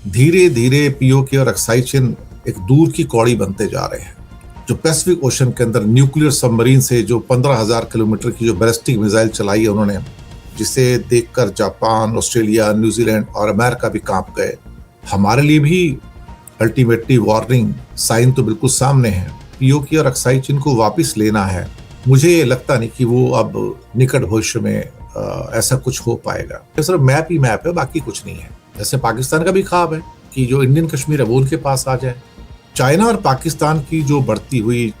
धीरे धीरे पीओके और अक्साई चिन एक दूर की कौड़ी बनते जा रहे हैं। जो पैसिफिक ओशन के अंदर न्यूक्लियर सबमरीन से जो 15,000 किलोमीटर की जो बैलिस्टिक मिसाइल चलाई है उन्होंने, जिसे देखकर जापान, ऑस्ट्रेलिया, न्यूजीलैंड और अमेरिका भी कांप गए। हमारे लिए भी अल्टीमेटली वार्निंग साइन तो बिल्कुल सामने है। पीओके और अक्साई चिन को वापस लेना है। मुझे लगता नहीं कि वो अब निकट भविष्य में ऐसा कुछ हो पाएगा। सिर्फ मैप ही मैप है, बाकी कुछ नहीं है। जैसे पाकिस्तान का भी ख्वाब है कि जो इंडियन कश्मीर है वो उनके पास आ जाए। चाइना और पाकिस्तान की जो बढ़ती हुई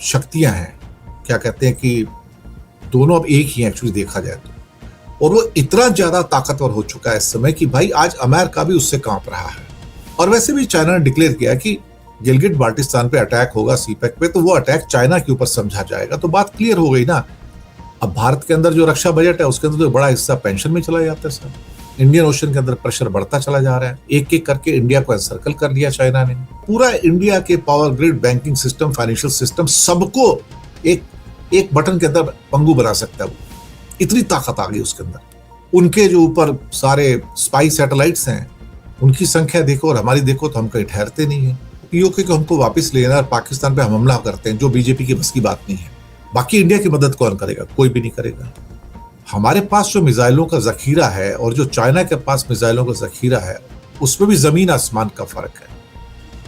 शक्तियां हैं, क्या कहते हैं कि दोनों अब एक ही एक्चुअली देखा जाए तो, और वो इतना ज्यादा ताकतवर हो चुका है इस समय कि भाई आज अमेरिका भी उससे कांप रहा है। और वैसे भी चाइना ने डिक्लेयर किया कि गिलगिट बाल्टिस्तान पे अटैक होगा सीपेक पे, तो वो अटैक चाइना के ऊपर समझा जाएगा। तो बात क्लियर हो गई ना। अब भारत के अंदर जो रक्षा बजट है उसके अंदर तो बड़ा हिस्सा पेंशन में चला जाता है सर। इंडियन ओशन के अंदर प्रेशर बढ़ता चला जा रहा है। एक एक करके इंडिया को एनसर्कल कर लिया चाइना ने। पूरा इंडिया के power grid, banking system, financial system, सबको एक एक बटन के अंदर पंगु बना सकता है वो। इतनी ताकत आ गई उसके अंदर। उनके जो ऊपर सारे स्पाई सैटेलाइट्स हैं, उनकी संख्या देखो और हमारी देखो तो हम कहीं ठहरते नहीं है। पीओके को हमको वापस लेना और पाकिस्तान पे हम हमला करते हैं, जो बीजेपी की बस की बात नहीं है। बाकी इंडिया की मदद कौन करेगा? कोई भी नहीं करेगा। हमारे पास जो मिसाइलों का जखीरा है और जो चाइना के पास मिसाइलों का जखीरा है, उसमें भी जमीन आसमान का फर्क है।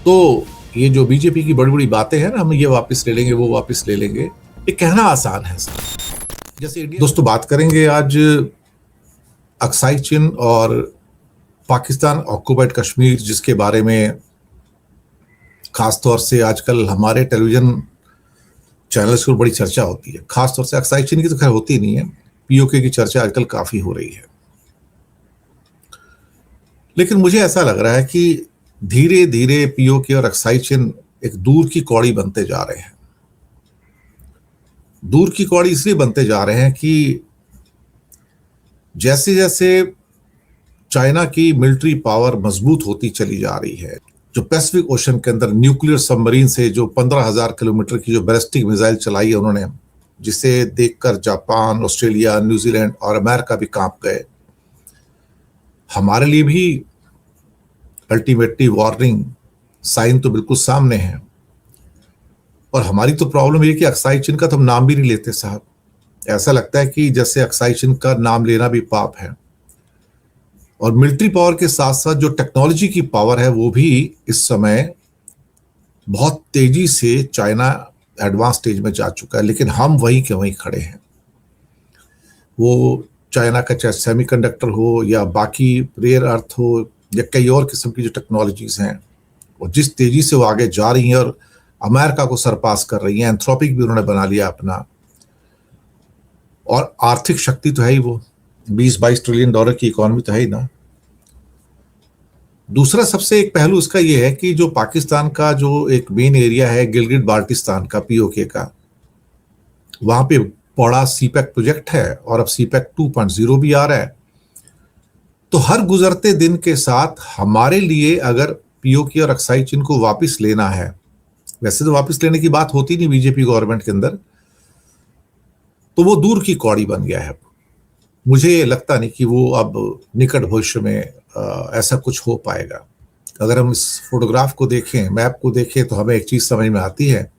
तो ये जो बीजेपी की बड़ी बड़ी बातें हैं ना, हम ये वापस ले लेंगे, वो वापस ले लेंगे, ये कहना आसान है सर। जैसे दोस्तों बात करेंगे आज अक्साई चिन और पाकिस्तान ऑक्युपाइड कश्मीर, जिसके बारे में खासतौर से आजकल हमारे टेलीविजन चैनल्स पर बड़ी चर्चा होती है। खासतौर से अक्साई चिन की तो खैर होती नहीं है, पीओके की चर्चा आजकल काफी हो रही है। लेकिन मुझे ऐसा लग रहा है कि धीरे धीरे पीओके और अक्साई चिन एक दूर की कौड़ी बनते जा रहे हैं। दूर की कौड़ी इसलिए बनते जा रहे हैं कि जैसे जैसे चाइना की मिलिट्री पावर मजबूत होती चली जा रही है, जो पैसिफिक ओशन के अंदर न्यूक्लियर सबमरीन से जो 15,000 किलोमीटर की जो बैलिस्टिक मिसाइल चलाई है उन्होंने, जिसे देखकर जापान, ऑस्ट्रेलिया, न्यूजीलैंड और अमेरिका भी कांप गए। हमारे लिए भी अल्टीमेटली वार्निंग साइन तो बिल्कुल सामने है। और हमारी तो प्रॉब्लम ये कि अक्साई चिन का तो हम नाम भी नहीं लेते साहब। ऐसा लगता है कि जैसे अक्साई चिन का नाम लेना भी पाप है। और मिलिट्री पावर के साथ साथ जो टेक्नोलॉजी की पावर है वो भी इस समय बहुत तेजी से चाइना एडवांस स्टेज में जा चुका है, लेकिन हम वहीं के वहीं खड़े हैं। वो चाइना का चाहे सेमीकंडक्टर हो या बाकी रेयर अर्थ हो या कई और किस्म की जो टेक्नोलॉजीज हैं, और जिस तेजी से वो आगे जा रही हैं और अमेरिका को सरपास कर रही हैं। एंथ्रोपिक भी उन्होंने बना लिया अपना, और आर्थिक शक्ति तो है ही, वो 20-22 ट्रिलियन डॉलर की इकोनॉमी तो है ही ना। दूसरा सबसे एक पहलू इसका ये है कि जो पाकिस्तान का जो एक मेन एरिया है गिलगिट बाल्टिस्तान का पीओके का, वहां पे बड़ा सीपैक प्रोजेक्ट है और अब सीपैक 2.0 भी आ रहा है। तो हर गुजरते दिन के साथ हमारे लिए अगर पीओके और अक्साई चिन को वापस लेना है, वैसे तो वापस लेने की बात होती नहीं बीजेपी गवर्नमेंट के अंदर, तो वो दूर की कौड़ी बन गया है। मुझे लगता नहीं कि वो अब निकट भविष्य में ऐसा कुछ हो पाएगा। अगर हम इस फोटोग्राफ को देखें, मैप को देखें, तो हमें एक चीज समझ में आती है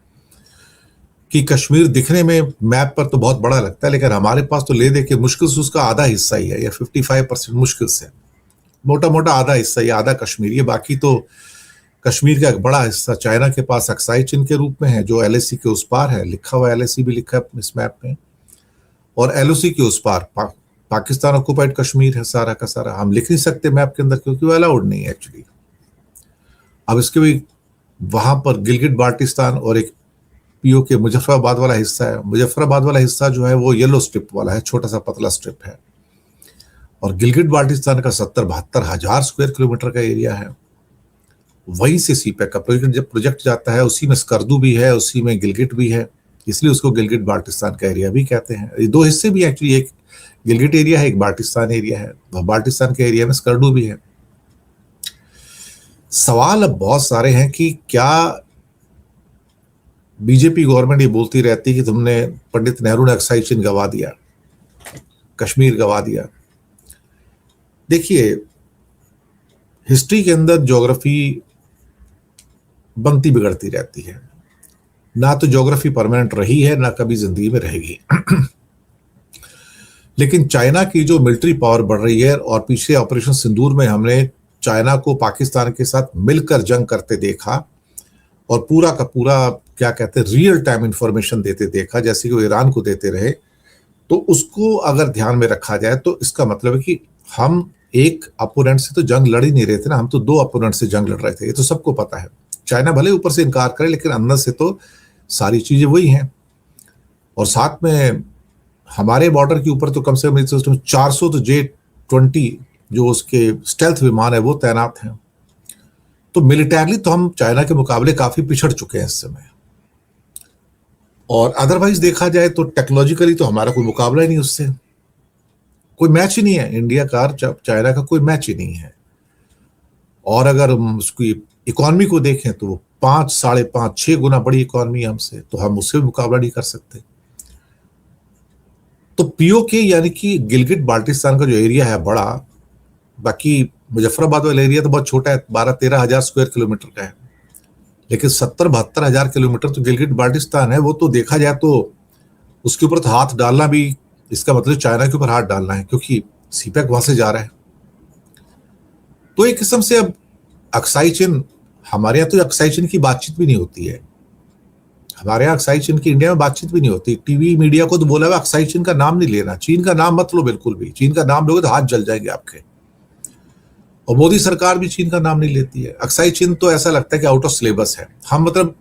कि कश्मीर दिखने में मैप पर तो बहुत बड़ा लगता है, लेकिन हमारे पास तो ले दे के मुश्किल से उसका आधा हिस्सा ही है, या 55% मुश्किल से, मोटा मोटा आधा हिस्सा या आधा कश्मीर। ये बाकी तो कश्मीर का एक बड़ा हिस्सा चाइना के पास अक्साई चिन के रूप में है, जो एलएसी के उस पार है। लिखा हुआ एलएसी भी लिखा है इस मैप में, और एलओसी के उस पार पाकिस्तान ऑक्युपाइड कश्मीर है सारा का सारा। हम लिख नहीं सकते मैप के अंदर क्योंकि वो अलाउड नहीं है एक्चुअली। अब इसके भी वहां पर गिलगिट बाल्टिस्तान और एक पीओके मुजफ्फराबाद वाला हिस्सा है। मुजफ्फराबाद वाला हिस्सा जो है वो येलो स्ट्रिप वाला है, छोटा सा पतला स्ट्रिप है। और गिलगिट बाल्टिस्तान का 70-72 हजार स्क्वायर किलोमीटर का एरिया है। वहीं से सीपैक का प्रोजेक्ट जब प्रोजेक्ट जाता है, उसी में स्कर्दू भी है, उसी में गिलगिट भी है, इसलिए उसको गिलगिट बाल्टिस्तान का एरिया भी कहते हैं। ये दो हिस्से भी एक्चुअली, एक गिलगिट एरिया है, एक बाल्टिस्तान एरिया है। बाल्टिस्तान के एरिया में स्कर्दू भी है। सवाल अब बहुत सारे हैं कि क्या बीजेपी गवर्नमेंट ये बोलती रहती कि तुमने, पंडित नेहरू ने अक्साई चिन गवा दिया, कश्मीर गवा दिया। देखिए, हिस्ट्री के अंदर ज्योग्राफी बनती बिगड़ती रहती है, ना तो ज्योग्राफी परमानेंट रही है ना कभी जिंदगी में रहेगी। लेकिन चाइना की जो मिलिट्री पावर बढ़ रही है, और पीछे ऑपरेशन सिंदूर में हमने चाइना को पाकिस्तान के साथ मिलकर जंग करते देखा और पूरा का पूरा क्या कहते हैं रियल टाइम इंफॉर्मेशन देते देखा, जैसे कि वो ईरान को देते रहे। तो उसको अगर ध्यान में रखा जाए तो इसका मतलब है कि हम एक अपोनेंट से तो जंग लड़ ही नहीं रहे थे ना, हम तो दो अपोनेंट से जंग लड़ रहे थे, ये तो सबको पता है। चाइना भले ऊपर से इनकार करे लेकिन अंदर से तो सारी चीजें वही हैं। और साथ में हमारे बॉर्डर के ऊपर तो कम से कम 400 तो J-20 जो उसके स्टेल्थ विमान है वो तैनात हैं। तो मिलिटरली तो हम चाइना के मुकाबले काफी पिछड़ चुके हैं इस समय। और अदरवाइज देखा जाए तो टेक्नोलॉजिकली तो हमारा कोई मुकाबला ही नहीं उससे, कोई मैच ही नहीं है। इंडिया का चाइना का कोई मैच ही नहीं है। और अगर हम उसकी इकोनॉमी को देखें तो वो 5, 5.5, 6 गुना बड़ी इकोनॉमी है हमसे, तो हम उससे भी मुकाबला नहीं कर सकते। तो पीओके यानी कि गिलगिट बाल्टिस्तान का जो एरिया है बड़ा, बाकी मुजफ्फराबाद वाला एरिया तो बहुत छोटा है, 12-13 हजार स्क्वायर किलोमीटर का है, लेकिन 70-72 हजार किलोमीटर तो गिलगिट बाल्टिस्तान है। वो तो देखा जाए तो उसके ऊपर तो हाथ डालना भी, इसका मतलब चाइना के ऊपर हाथ डालना है, क्योंकि सीपैक वहां से जा रहा है। तो एक किस्म से अब अक्साई चीन, हमारे यहाँ तो अक्साई चीन की बातचीत भी नहीं होती है, हमारे यहाँ अक्साई चीन की इंडिया में बातचीत भी नहीं होती। टीवी मीडिया को तो बोला हुआ अक्साई चीन का नाम नहीं लेना, चीन का नाम मत लो बिल्कुल भी, चीन का नाम लोगे तो हाथ जल जाएंगे आपके। और मोदी सरकार भी चीन का नाम नहीं लेती है। अक्साई चीन तो ऐसा लगता है कि आउट ऑफ सिलेबस है। हम मतलब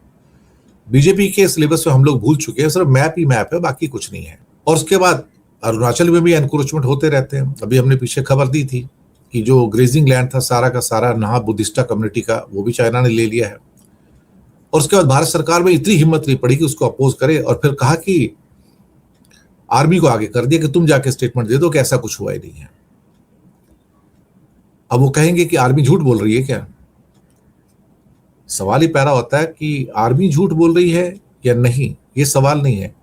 बीजेपी के सिलेबस में हम लोग भूल चुके हैं, सिर्फ मैप ही मैप है, बाकी कुछ नहीं है। और उसके बाद अरुणाचल में भी एनक्रोचमेंट होते रहते हैं। अभी हमने पीछे खबर दी थी कि जो ग्रेजिंग लैंड था सारा का सारा नहा बुद्धिस्टा कम्युनिटी का, वो भी चाइना ने ले लिया है। और उसके बाद भारत सरकार में इतनी हिम्मत नहीं पड़ी कि उसको अपोज करे, और फिर कहा कि आर्मी को आगे कर दिया कि तुम जाके स्टेटमेंट दे दो कि ऐसा कुछ हुआ ही नहीं है। अब वो कहेंगे कि आर्मी झूठ बोल रही है क्या? सवाल ही पैदा होता है कि आर्मी झूठ बोल रही है या नहीं, ये सवाल नहीं है।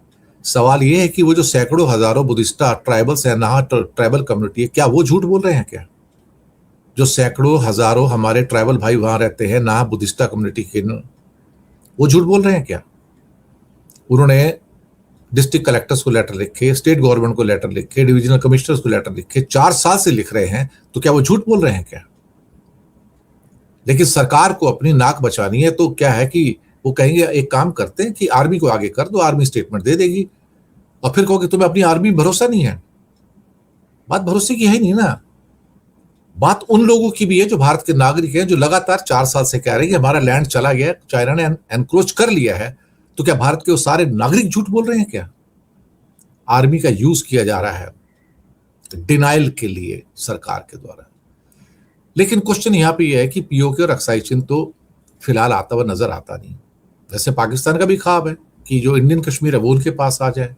सवाल ये है कि वो जो सैकड़ों हजारों बुद्धिस्टा ट्राइबल्स है, नहा ट्राइबल कम्युनिटी है, क्या वो झूठ बोल रहे हैं क्या? जो सैकड़ों हजारों हमारे ट्राइबल भाई वहां रहते हैं, नहा बुद्धिस्टा कम्युनिटी के, वो झूठ बोल रहे हैं क्या? उन्होंने डिस्ट्रिक्ट कलेक्टर्स को लेटर लिखे, स्टेट गवर्नमेंट को लेटर लिखे, डिविजनल कमिश्नर्स को लेटर लिखे, 4 साल से लिख रहे हैं, तो क्या वो झूठ बोल रहे हैं क्या? लेकिन सरकार को अपनी नाक बचानी है, तो क्या है कि वो कहेंगे एक काम करते हैं कि आर्मी को आगे कर दो, आर्मी स्टेटमेंट दे देगी। और फिर कहोगे तुम्हें अपनी आर्मी भरोसा नहीं है। बात भरोसे की है नहीं ना, बात उन लोगों की भी है जो भारत के नागरिक हैं, जो लगातार 4 साल से कह रहे हैं कि हमारा लैंड चला गया, चाइना ने एनक्रोच कर लिया है। तो क्या भारत के वो सारे नागरिक झूठ बोल रहे हैं क्या? आर्मी का यूज किया जा रहा है डिनाइल के लिए सरकार के द्वारा। लेकिन क्वेश्चन यहां पे यह है कि पीओके और अक्साई चीन तो फिलहाल आता हुआ नजर आता नहीं। वैसे पाकिस्तान का भी ख्वाब है कि जो इंडियन कश्मीर है वो उनके पास आ जाए।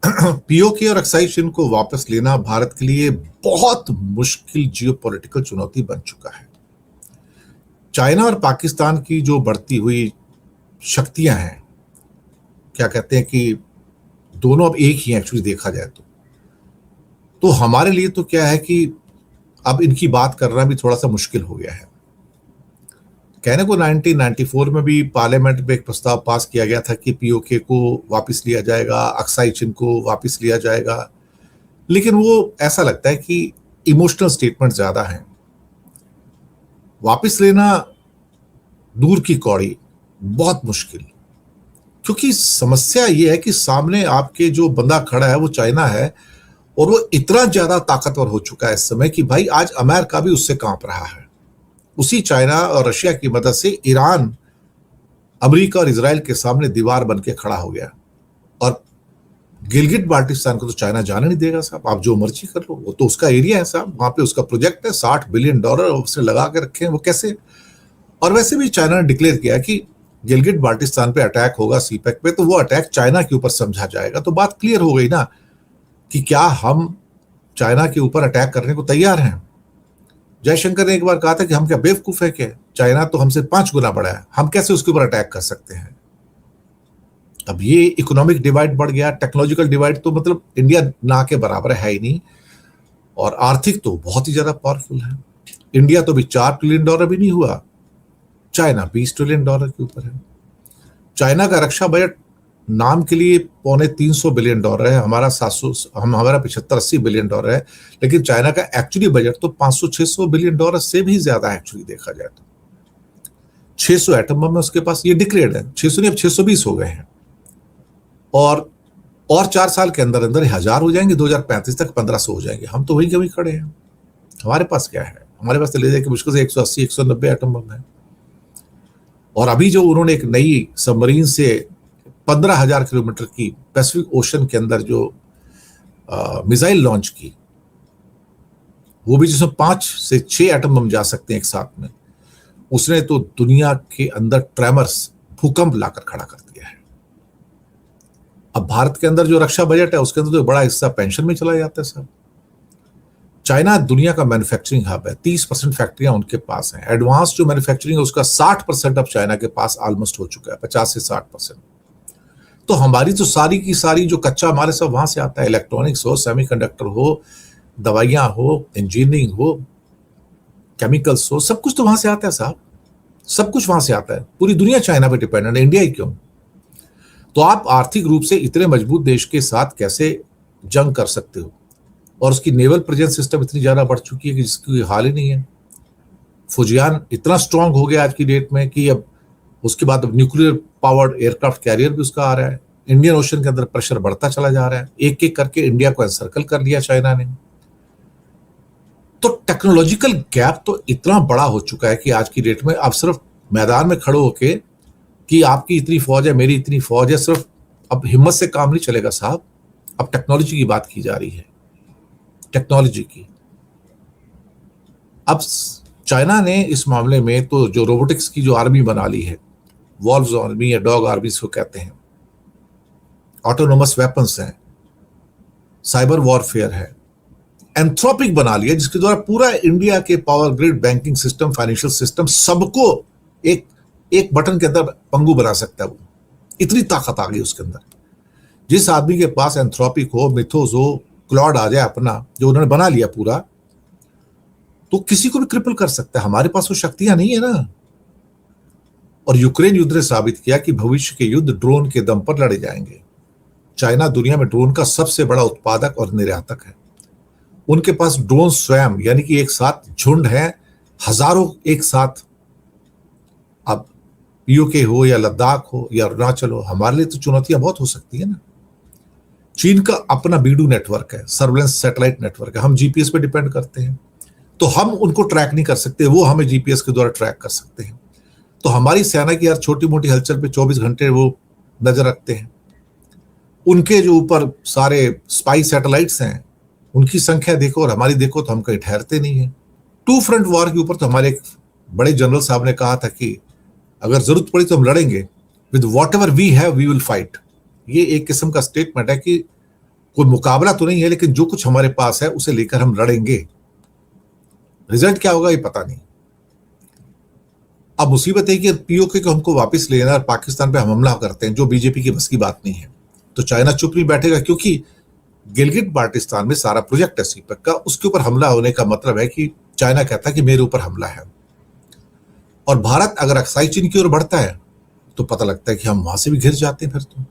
पीओके और अक्साई चीन को वापस लेना भारत के लिए बहुत मुश्किल जियोपॉलिटिकल चुनौती बन चुका है। चाइना और पाकिस्तान की जो बढ़ती हुई शक्तियां हैं, क्या कहते हैं कि दोनों अब एक ही एक्चुअली देखा जाए तो हमारे लिए तो क्या है कि अब इनकी बात करना भी थोड़ा सा मुश्किल हो गया है। कहने को 1994 में भी पार्लियामेंट में एक प्रस्ताव पास किया गया था कि पीओके को वापस लिया जाएगा, अक्साई चीन को वापस लिया जाएगा, लेकिन वो ऐसा लगता है कि इमोशनल स्टेटमेंट ज्यादा है। वापस लेना दूर की कौड़ी, बहुत मुश्किल, क्योंकि समस्या ये है कि सामने आपके जो बंदा खड़ा है वो चाइना है, और वो इतना ज्यादा ताकतवर हो चुका है इस समय कि भाई आज अमेरिका भी उससे कांप रहा है। उसी चाइना और रशिया की मदद से ईरान अमेरिका और इजराइल के सामने दीवार बन के खड़ा हो गया। और गिलगिट बाल्टिस्तान को तो चाइना जाने नहीं देगा साहब, आप जो मर्जी कर लो, वो तो उसका एरिया है साहब, वहां पे उसका प्रोजेक्ट है, $60 बिलियन उसने लगा के रखे हैं, वो कैसे? और वैसे भी चाइना ने डिक्लेयर किया कि गिलगिट बाल्टिस्तान पे अटैक होगा सीपैक पे, तो वो अटैक चाइना के ऊपर समझा जाएगा। तो बात क्लियर हो गई ना कि क्या हम चाइना के ऊपर अटैक करने को तैयार हैं। जयशंकर ने एक बार कहा था कि हम क्या बेवकूफ है क्या, चाइना तो हमसे 5 गुना बड़ा है, हम कैसे उसके ऊपर अटैक कर सकते हैं। अब ये इकोनॉमिक डिवाइड बढ़ गया, टेक्नोलॉजिकल डिवाइड तो मतलब इंडिया ना के बराबर है ही नहीं, और आर्थिक तो बहुत ही ज्यादा पावरफुल है। इंडिया तो भी $4 ट्रिलियन भी नहीं हुआ, चाइना $20 ट्रिलियन के ऊपर है। चाइना का रक्षा बजट नाम के लिए $250-300 है, हमारा 700, हमारा $75-80 है, लेकिन चाइना का एक्चुअली बजट तो $500-600 से भी ज्यादा है। एक्चुअली देखा जाए तो 600 एटम बम है उसके पास, ये डिक्लेयर्ड है, 600 नहीं अब 620 हो गए हैं, और 4 साल के अंदर अंदर 1000 हो जाएंगे, 2035 तक 1500 हो जाएंगे। हम तो वही कभी खड़े हैं। हमारे पास क्या है? हमारे पास तो ले जाके मुश्किल से 180-190 एटम बम है। और अभी जो उन्होंने एक नई सबमरीन से 15,000 किलोमीटर की पैसिफिक ओशन के अंदर जो मिसाइल लॉन्च की, वो भी जिसमें 5 से 6 एटम बम जा सकते हैं एक साथ में, उसने तो दुनिया के अंदर ट्रेमर्स, भूकंप लाकर खड़ा कर दिया है। अब भारत के अंदर जो रक्षा बजट है उसके अंदर तो बड़ा हिस्सा पेंशन में चला जाता है साहब। चाइना दुनिया का मैन्युफैक्चरिंग हब है, 30% फैक्ट्रियां उनके पास हैं। एडवांस जो मैन्युफैक्चरिंग है उसका 60% अब चाइना के पास ऑलमोस्ट हो चुका है, 50 से 60%। तो हमारी तो सारी की सारी जो कच्चा हमारे सब वहां से आता है, इलेक्ट्रॉनिक्स हो, सेमीकंडक्टर हो, दवाइयां हो, इंजीनियरिंग हो, केमिकल्स हो, सब कुछ तो वहां से आता है साहब, सब कुछ वहां से आता है। पूरी दुनिया चाइना पे डिपेंडेंट है, इंडिया ही क्यों? तो आप आर्थिक रूप से इतने मजबूत देश के साथ कैसे जंग कर सकते हो? और उसकी नेवल प्रेजेंस सिस्टम इतनी ज्यादा बढ़ चुकी है कि जिसकी हाल ही नहीं है। फुजियान इतना स्ट्रांग हो गया आज की डेट में कि अब उसके बाद अब न्यूक्लियर पावर्ड एयरक्राफ्ट कैरियर भी उसका आ रहा है। इंडियन ओशन के अंदर प्रेशर बढ़ता चला जा रहा है, एक एक करके इंडिया को एनसर्कल कर लिया चाइना ने। तो टेक्नोलॉजिकल गैप तो इतना बड़ा हो चुका है कि आज की डेट में अब सिर्फ मैदान में खड़े होके कि आपकी इतनी फौज है, मेरी इतनी फौज है, सिर्फ अब हिम्मत से काम नहीं चलेगा साहब। अब टेक्नोलॉजी की बात की जा रही है, टेक्नोलॉजी की। अब चाइना ने इस मामले में तो जो रोबोटिक्स की जो आर्मी बना ली है, वॉल्व्स आर्मी या डॉग आर्मी इसको कहते हैं, ऑटोनोमस वेपन्स हैं, साइबर वॉरफेयर है, एंथ्रोपिक बना लिया जिसके द्वारा पूरा इंडिया के power grid, banking system, financial system सबको एक बटन के अंदर पंगु बना सकता है। वो इतनी ताकत आ गई उसके अंदर। जिस आदमी के पास एंथ्रोपिक हो, मिथोस हो, क्लॉड आ जाए अपना जो उन्होंने बना लिया पूरा, तो किसी को भी क्रिपल कर सकता है। हमारे पास वो शक्तियां नहीं है ना। और यूक्रेन युद्ध ने साबित किया कि भविष्य के युद्ध ड्रोन के दम पर लड़े जाएंगे। चाइना दुनिया में ड्रोन का सबसे बड़ा उत्पादक और निर्यातक है। उनके पास ड्रोन स्वयं, यानी कि एक साथ झुंड है, हजारों एक साथ। अब पीओके हो या लद्दाख हो या अरुणाचल हो, हमारे लिए तो चुनौतियां बहुत हो सकती है ना। चीन का अपना बीडू नेटवर्क है, सर्वेलेंस सैटेलाइट नेटवर्क है, हम जीपीएस पे डिपेंड करते हैं, तो हम उनको ट्रैक नहीं कर सकते, वो हमें जीपीएस के द्वारा ट्रैक कर सकते हैं। तो हमारी सेना की यार छोटी मोटी हलचल पे 24 घंटे वो नजर रखते हैं। उनके जो ऊपर सारे स्पाई सैटेलाइट्स हैं, उनकी संख्या देखो और हमारी देखो तो हम कहीं ठहरते नहीं है। टू फ्रंट वॉर के ऊपर तो हमारे एक बड़े जनरल साहब ने कहा था कि अगर जरूरत पड़ी तो हम लड़ेंगे, with whatever we have we will fight. ये एक किस्म का स्टेटमेंट है कि कोई मुकाबला तो नहीं है, लेकिन जो कुछ हमारे पास है उसे लेकर हम लड़ेंगे। रिजल्ट क्या होगा ये पता नहीं। अब मुसीबत है कि पीओके को हमको वापस लेना और पाकिस्तान पे हम हमला करते हैं, जो बीजेपी की बस की बात नहीं है, तो चाइना चुप नहीं बैठेगा, क्योंकि गिलगिट बाल्टिस्तान में सारा प्रोजेक्ट है सीपेक का, उसके ऊपर हमला होने का मतलब है कि चाइना कहता है कि मेरे ऊपर हमला है। और भारत अगर अक्साई चीन की ओर बढ़ता है तो पता लगता है कि हम वहां से भी घिर जाते हैं। फिर तो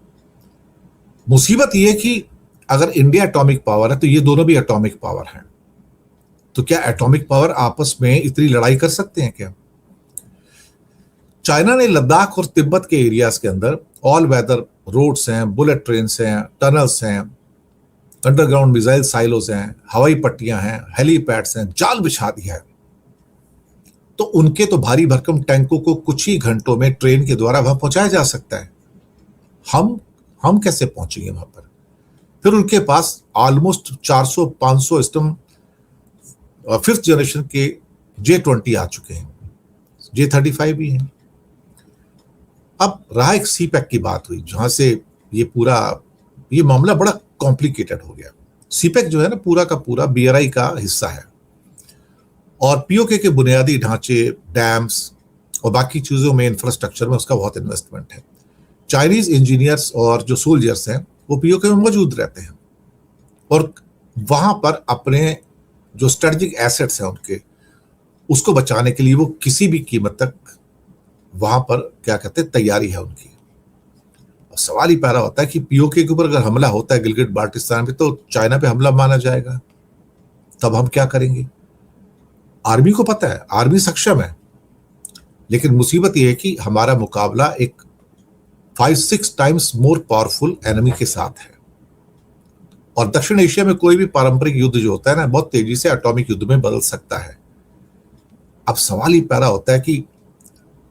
मुसीबत यह है कि अगर इंडिया एटॉमिक पावर है तो ये दोनों भी एटॉमिक पावर हैं, तो क्या एटॉमिक पावर आपस में इतनी लड़ाई कर सकते हैं क्या? चाइना ने लद्दाख और तिब्बत के एरियाज के अंदर ऑल वेदर रोड्स हैं, बुलेट ट्रेन्स हैं, टनल्स हैं, अंडरग्राउंड मिसाइल साइलोज हैं, हवाई पट्टियां हैं, हेलीपैड्स हैं, जाल बिछा दिया है। तो उनके तो भारी भरकम टैंकों को कुछ ही घंटों में ट्रेन के द्वारा वहां पहुंचाया जा सकता है। हम कैसे पहुंचेंगे वहां पर? फिर उनके पास ऑलमोस्ट 400-500 सिस्टम फिफ्थ जनरेशन के J-20 आ चुके हैं, J-35 भी हैं। अब रहा एक सीपैक की बात हुई, जहां से ये मामला बड़ा कॉम्प्लिकेटेड हो गया। सीपैक जो है ना, पूरा का पूरा बीआरआई का हिस्सा है, और पीओके के बुनियादी ढांचे, डैम्स और बाकी चीजों में, इंफ्रास्ट्रक्चर में उसका बहुत इन्वेस्टमेंट है। चाइनीज इंजीनियर्स और जो सोल्जर्स हैं वो पीओके में मौजूद रहते हैं, और वहां पर अपने जो स्ट्रेटेजिक एसेट्स हैं उनके, उसको बचाने के लिए वो किसी भी कीमत तक वहां पर क्या कहते हैं तैयारी है उनकी। और सवाल ही पैदा होता है कि पीओके के ऊपर अगर हमला होता है गिलगिट बाल्टिस्तान पे, तो चाइना पे हमला माना जाएगा, तब हम क्या करेंगे? आर्मी को पता है, आर्मी सक्षम है, लेकिन मुसीबत यह है कि हमारा मुकाबला एक 5-6 टाइम्स मोर पावरफुल एनिमी के साथ है। और दक्षिण एशिया में कोई भी पारंपरिक युद्ध जो होता है ना, बहुत तेजी से एटॉमिक युद्ध में बदल सकता है। अब सवाल ही पैदा होता है कि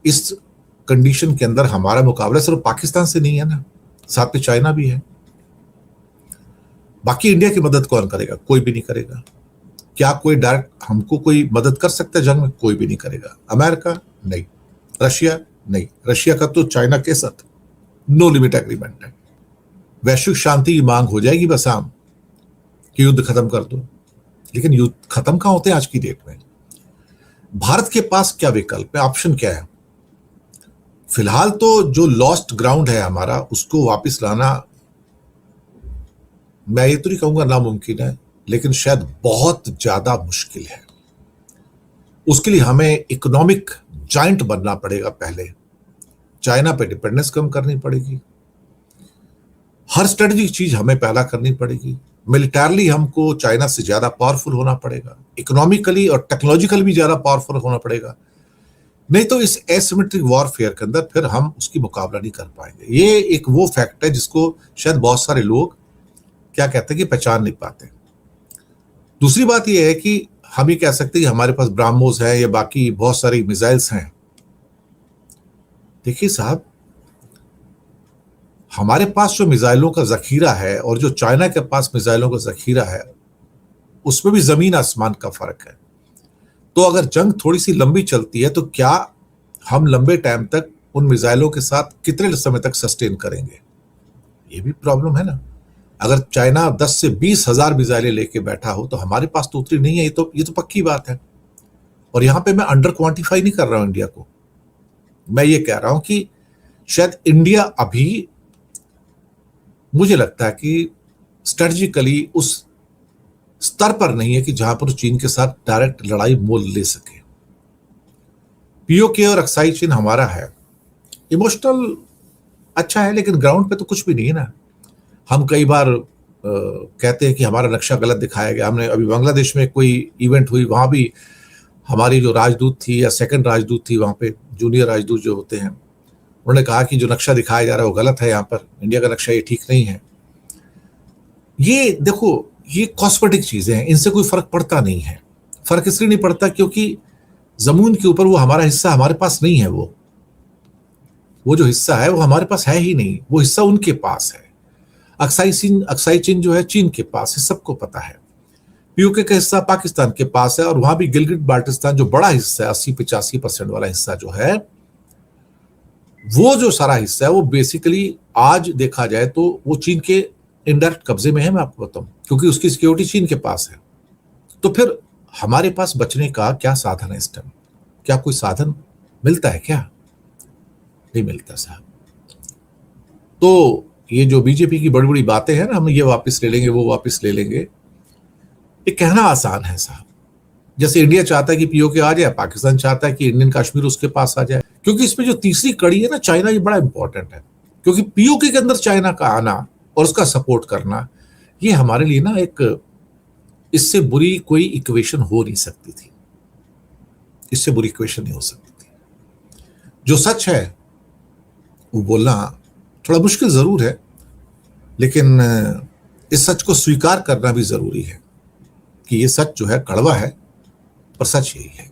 इस कंडीशन के अंदर हमारा मुकाबला सिर्फ पाकिस्तान से नहीं है ना, साथ में चाइना भी है। बाकी इंडिया की मदद कौन करेगा? कोई भी नहीं करेगा। क्या कोई डायरेक्ट हमको कोई मदद कर सकता है जंग में? कोई भी नहीं करेगा। अमेरिका नहीं, रशिया नहीं। रशिया का तो चाइना के साथ नो लिमिट एग्रीमेंट है। वैश्विक शांति की मांग हो जाएगी बस आम कि युद्ध खत्म कर दो, लेकिन युद्ध खत्म कहां होते हैं आज की डेट में? भारत के पास क्या विकल्प है, ऑप्शन क्या है? फिलहाल तो जो लॉस्ट ग्राउंड है हमारा, उसको वापस लाना मैं ये तो नहीं कहूंगा नामुमकिन है, लेकिन शायद बहुत ज्यादा मुश्किल है। उसके लिए हमें इकोनॉमिक जाइंट बनना पड़ेगा। पहले चाइना पे डिपेंडेंस कम करनी पड़ेगी, हर स्ट्रेटेजिक चीज हमें पैदा करनी पड़ेगी। मिलिटरली हमको चाइना से ज्यादा पावरफुल होना पड़ेगा, इकोनॉमिकली और टेक्नोलॉजिकली भी ज्यादा पावरफुल होना पड़ेगा। नहीं तो इस एसिमेट्रिक वॉरफेयर के अंदर फिर हम उसकी मुकाबला नहीं कर पाएंगे। ये एक वो फैक्ट है जिसको शायद बहुत सारे लोग क्या कहते हैं कि पहचान नहीं पाते। दूसरी बात यह है कि हम ही कह सकते हैं कि हमारे पास ब्राह्मोस है या बाकी बहुत सारी मिसाइल्स हैं। देखिए साहब, हमारे पास जो मिसाइलों का जखीरा है और जो चाइना के पास मिसाइलों का जखीरा है, उसमें भी जमीन आसमान का फर्क है। तो अगर जंग थोड़ी सी लंबी चलती है तो क्या हम लंबे टाइम तक उन मिसाइलों के साथ कितने समय तक सस्टेन करेंगे? ये भी प्रॉब्लम है ना। अगर चाइना 10 से 20 हजार मिसाइलें लेके बैठा हो तो हमारे पास तो उतनी नहीं है। ये तो पक्की बात है। और यहां पे मैं अंडर क्वांटिफाई नहीं कर रहा हूं इंडिया को। मैं ये कह रहा हूं कि शायद इंडिया अभी, मुझे लगता है कि स्ट्रेटजिकली उस स्तर पर नहीं है कि जहां पर चीन के साथ डायरेक्ट लड़ाई मोल ले सके। पीओके और अक्साई चीन हमारा है, इमोशनल अच्छा है, लेकिन ग्राउंड पे तो कुछ भी नहीं है ना। हम कई बार कहते हैं कि हमारा नक्शा गलत दिखाया गया। हमने अभी बांग्लादेश में कोई इवेंट हुई, वहां भी हमारी जो राजदूत थी या सेकंड राजदूत थी, वहां पे जूनियर राजदूत जो होते हैं, उन्होंने कहा कि जो नक्शा दिखाया जा रहा है वो गलत है, यहाँ पर इंडिया का नक्शा ये ठीक नहीं है। ये देखो, ये कॉस्मेटिक चीजें हैं, इनसे कोई फर्क पड़ता नहीं है। फर्क इसलिए नहीं पड़ता क्योंकि जमीन के ऊपर वो हमारा हिस्सा हमारे पास नहीं है। वो जो हिस्सा है वो हमारे पास है ही नहीं, वो हिस्सा उनके पास है। अक्साई चीन जो है चीन के पास है, सबको पता है। पीओके का हिस्सा पाकिस्तान के पास है, और वहां भी गिलगिट बाल्टिस्तान जो बड़ा हिस्सा है, 80-85% वाला हिस्सा जो है, वो जो सारा हिस्सा है वो बेसिकली आज देखा जाए तो वो चीन के इनडायरेक्ट कब्जे में है। मैं आपको बताऊं, क्योंकि उसकी सिक्योरिटी चीन के पास है। तो फिर हमारे पास बचने का क्या साधन है इस टाइम? क्या कोई साधन मिलता है? क्या नहीं मिलता साहब। तो ये जो बीजेपी की बड़ी बड़ी बातें हैं ना, हम ये वापस ले लेंगे, वो वापस ले लेंगे, ये कहना आसान है साहब। जैसे इंडिया चाहता है कि पीओके आ जाए, पाकिस्तान चाहता है कि इंडियन कश्मीर उसके पास आ जाए। क्योंकि इसमें जो तीसरी कड़ी है ना, चाइना, ये बड़ा इंपॉर्टेंट है। क्योंकि पीओके के अंदर चाइना का आना और उसका सपोर्ट करना, ये हमारे लिए ना एक, इससे बुरी कोई इक्वेशन हो नहीं सकती थी। इससे बुरी इक्वेशन नहीं हो सकती थी। जो सच है वो बोलना थोड़ा मुश्किल जरूर है, लेकिन इस सच को स्वीकार करना भी जरूरी है कि ये सच जो है कड़वा है, पर सच यही है।